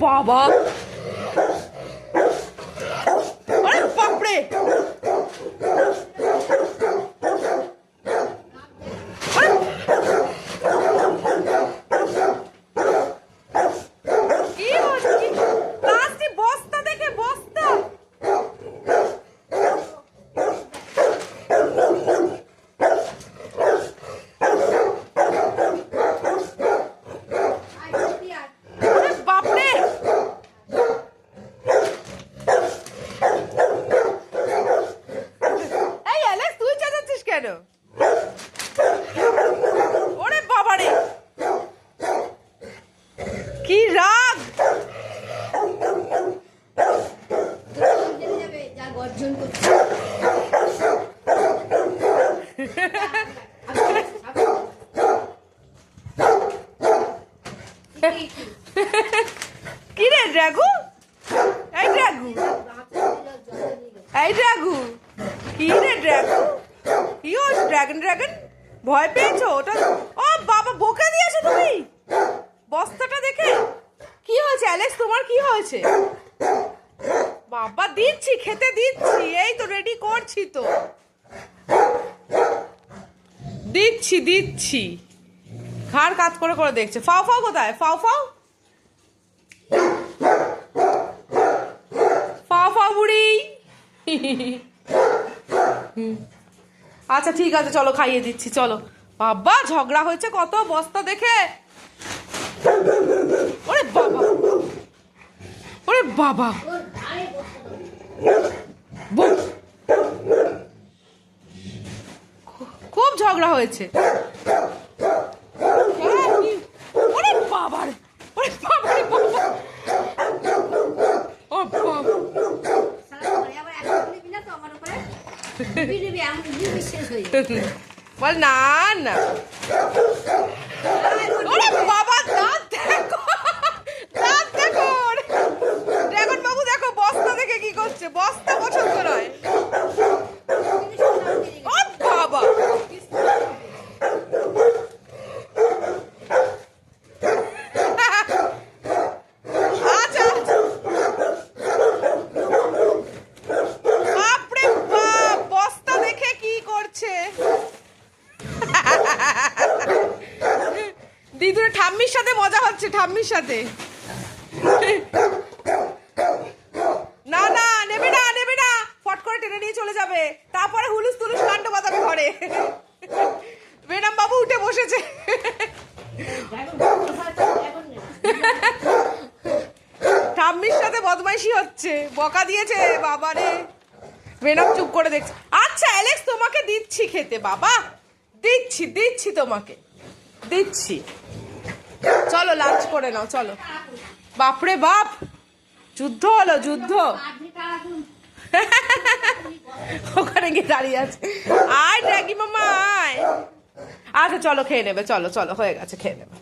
বাবা, আরে বাপরে, কি হচ্ছে? প্লাস্টিক বস্তা দেখে বস্তা। বাপরে, এই অ্যালেক্স তুই চেঁচাচ্ছিস কেন? ওরে বাবারে, কি রাগ! কি রে ড্রাগু, এই ড্রাগু, এই ড্রাগু, কি রে ড্রাগু, কি হচ্ছে? ড্রাগন ড্রাগন ভয় পেয়েছো? ওটা ও বাবা, বকে দিয়েছো তুমি বস্তাটা দেখে। কি হয়েছে অ্যালেক্স, তোমার কি হয়েছে? বাবা দিচ্ছি, খেতে দিচ্ছি, এই তো রেডি করছি তো, দিচ্ছি দিচ্ছি। ঘাড় কাজ করে করে দেখছে। ফাও ফাও কোথায়? ফাও ফাও, ফাও ফাও বুড়ি। আচ্ছা ঠিক আছে, চলো খাইয়ে দিচ্ছি, চলো। বাবা ঝগড়া হয়েছে কত বস্তা দেখে। ওরে বাবা, ওরে বাবা, খুব ঝগড়া হয়েছে। ওরে বাবা, ওরে বাবা, ও বাবা, বল না না। ওরে বাবা, দাঁত দেখো, দাঁত দেখো। ড্রাগন বাবু দেখো বস্তা দেখে কি করছে, বস্তা পছন্দ নয়। ও বাবা, আচ্ছা বাপরে বাপ, বস্তা দেখে কি করছে। দিদুর ঠাম্মির সাথে মজা হচ্ছে, ঠাম্মির সাথে। না না, নেবে না, নেবে না, ফট করে টেনে নিয়ে চলে যাবে, তারপরে হুলুস তুলুস কাণ্ড বাঁধাবে ঘরে। বেনাম বাবু উঠে বসেছে। ঠাম্মির সাথে বদমাইশি হচ্ছে, বকা দিয়েছে বাবারে। বেনাম চুপ করে দেখছে। আচ্ছা অ্যালেক্স, তোমাকে দিচ্ছি খেতে বাবা, দিচ্ছি দিচ্ছি, তোমাকে দিচ্ছি। চলো লাঞ্চ করে নাও, চলো। বাপরে বাপ, যুদ্ধ হলো, যুদ্ধ। ওখানে গিয়ে দাঁড়িয়ে আছে। আয় ড্রাগি মামা আয়। আচ্ছা চলো খেয়ে নেবে, চলো চলো, হয়ে গেছে, খেয়ে নেবে।